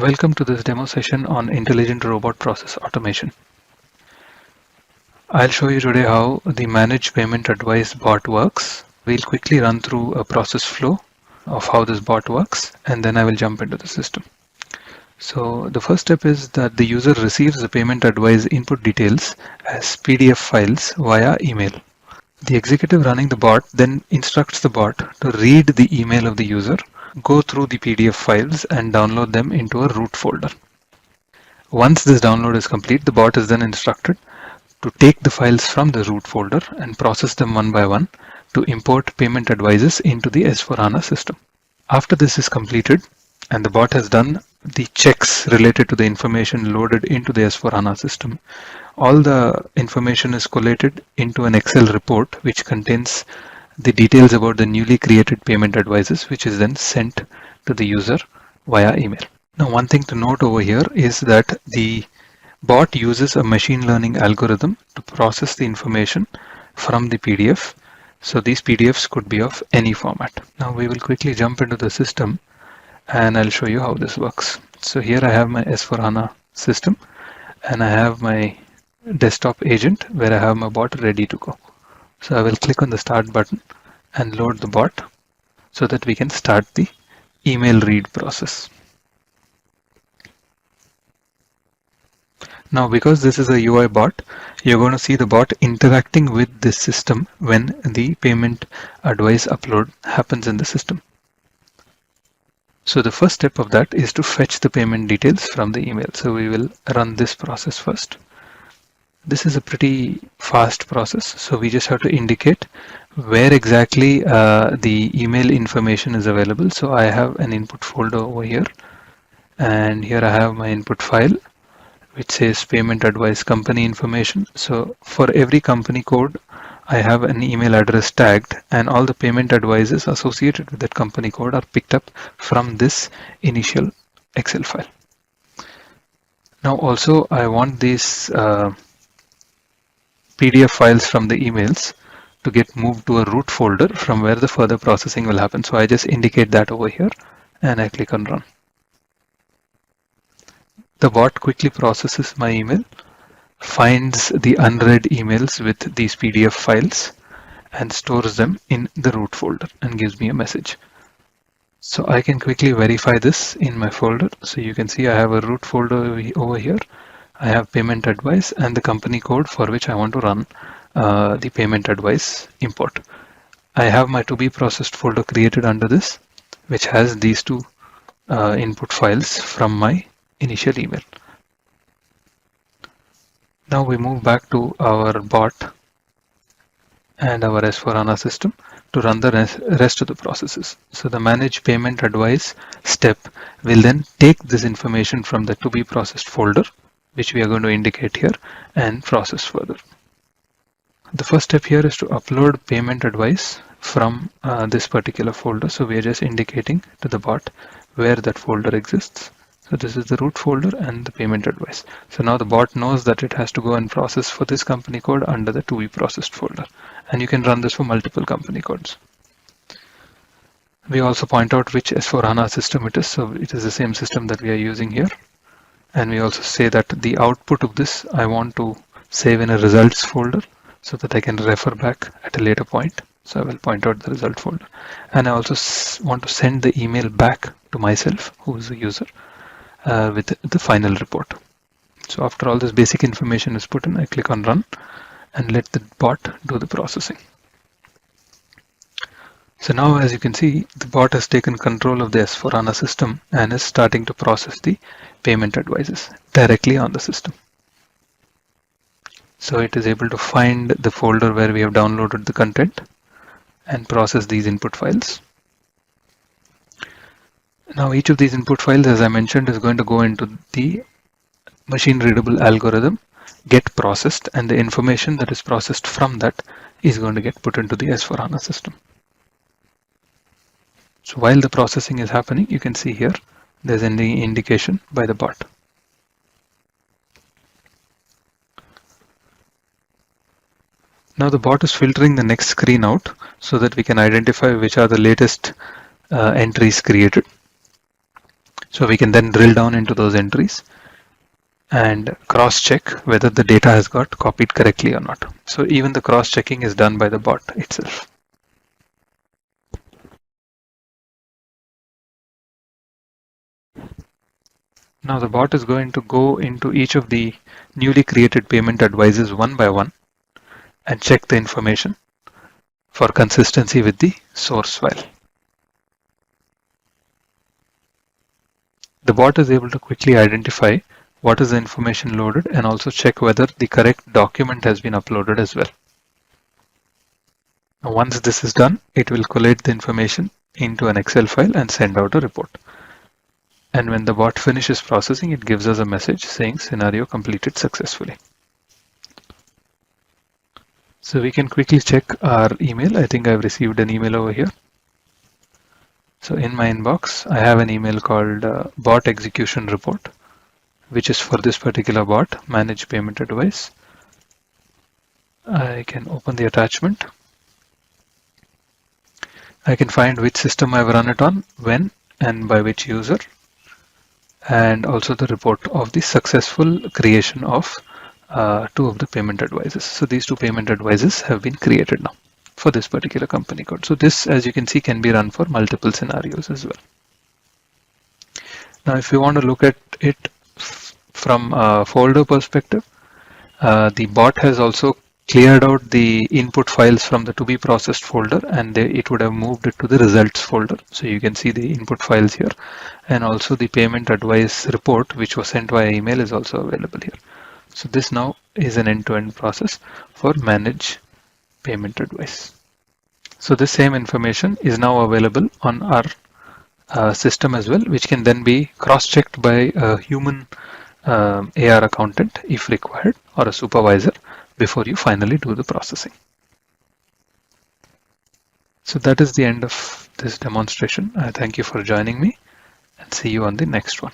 Welcome to this demo session on intelligent robot process automation. I'll show you today how the Manage Payment Advice bot works. We'll quickly run through a process flow of how this bot works, and then I will jump into the system. So the first step is that the user receives the payment advice input details as PDF files via email. The executive running the bot then instructs the bot to read the email of the user, go through the PDF files and download them into a root folder. Once this download is complete, the bot is then instructed to take the files from the root folder and process them one by one to import payment advices into the S/4HANA system. After this is completed and the bot has done the checks related to the information loaded into the S/4HANA system, all the information is collated into an Excel report which contains the details about the newly created payment advices, which is then sent to the user via email. Now, one thing to note over here is that the bot uses a machine learning algorithm to process the information from the PDF. So these PDFs could be of any format. Now we will quickly jump into the system and I'll show you how this works. So here I have my S/4HANA system and I have my desktop agent where I have my bot ready to go. So I will click on the start button and load the bot so that we can start the email read process. Now, because this is a UI bot, you're going to see the bot interacting with this system when the payment advice upload happens in the system. So the first step of that is to fetch the payment details from the email. So we will run this process first. This is a pretty fast process. So we just have to indicate where exactly the email information is available. So I have an input folder over here, and here I have my input file, which says payment advice company information. So for every company code, I have an email address tagged, and all the payment advices associated with that company code are picked up from this initial Excel file. Now also I want these PDF files from the emails to get moved to a root folder from where the further processing will happen. So I just indicate that over here and I click on run. The bot quickly processes my email, finds the unread emails with these PDF files and stores them in the root folder and gives me a message. So I can quickly verify this in my folder. So you can see I have a root folder over here. I have payment advice and the company code for which I want to run the payment advice import. I have my to be processed folder created under this, which has these two input files from my initial email. Now we move back to our bot and our S/4HANA system to run the rest of the processes. So the manage payment advice step will then take this information from the to be processed folder, which we are going to indicate here, and process further. The first step here is to upload payment advice from this particular folder. So we are just indicating to the bot where that folder exists. So this is the root folder and the payment advice. So now the bot knows that it has to go and process for this company code under the to be processed folder. And you can run this for multiple company codes. We also point out which S/4HANA system it is. So it is the same system that we are using here. And we also say that the output of this I want to save in a results folder so that I can refer back at a later point. So I will point out the result folder. And I also want to send the email back to myself, who is the user, with the final report. So after all this basic information is put in, I click on run and let the bot do the processing. So now, as you can see, the bot has taken control of the S/4HANA system and is starting to process the payment advices directly on the system. So it is able to find the folder where we have downloaded the content and process these input files. Now each of these input files, as I mentioned, is going to go into the machine readable algorithm, get processed, and the information that is processed from that is going to get put into the S/4HANA system. So while the processing is happening, you can see here there's an indication by the bot. Now the bot is filtering the next screen out so that we can identify which are the latest entries created. So we can then drill down into those entries and cross-check whether the data has got copied correctly or not. So even the cross-checking is done by the bot itself. Now the bot is going to go into each of the newly created payment advices one by one and check the information for consistency with the source file. The bot is able to quickly identify what is the information loaded and also check whether the correct document has been uploaded as well. Now, once this is done, it will collate the information into an Excel file and send out a report. And when the bot finishes processing, it gives us a message saying scenario completed successfully. So we can quickly check our email. I think I've received an email over here. So in my inbox, I have an email called bot execution report, which is for this particular bot, manage payment advice. I can open the attachment. I can find which system I've run it on, when, and by which user, and also the report of the successful creation of two of the payment advices. So these two payment advices have been created now for this particular company code. So this, as you can see, can be run for multiple scenarios as well. Now, if you want to look at it from a folder perspective, the bot has also cleared out the input files from the to be processed folder, and it would have moved it to the results folder. So you can see the input files here, and also the payment advice report, which was sent via email, is also available here. So this now is an end-to-end process for manage payment advice. So this same information is now available on our system as well, which can then be cross-checked by a human AR accountant if required, or a supervisor, before you finally do the processing. So that is the end of this demonstration. I thank you for joining me and see you on the next one.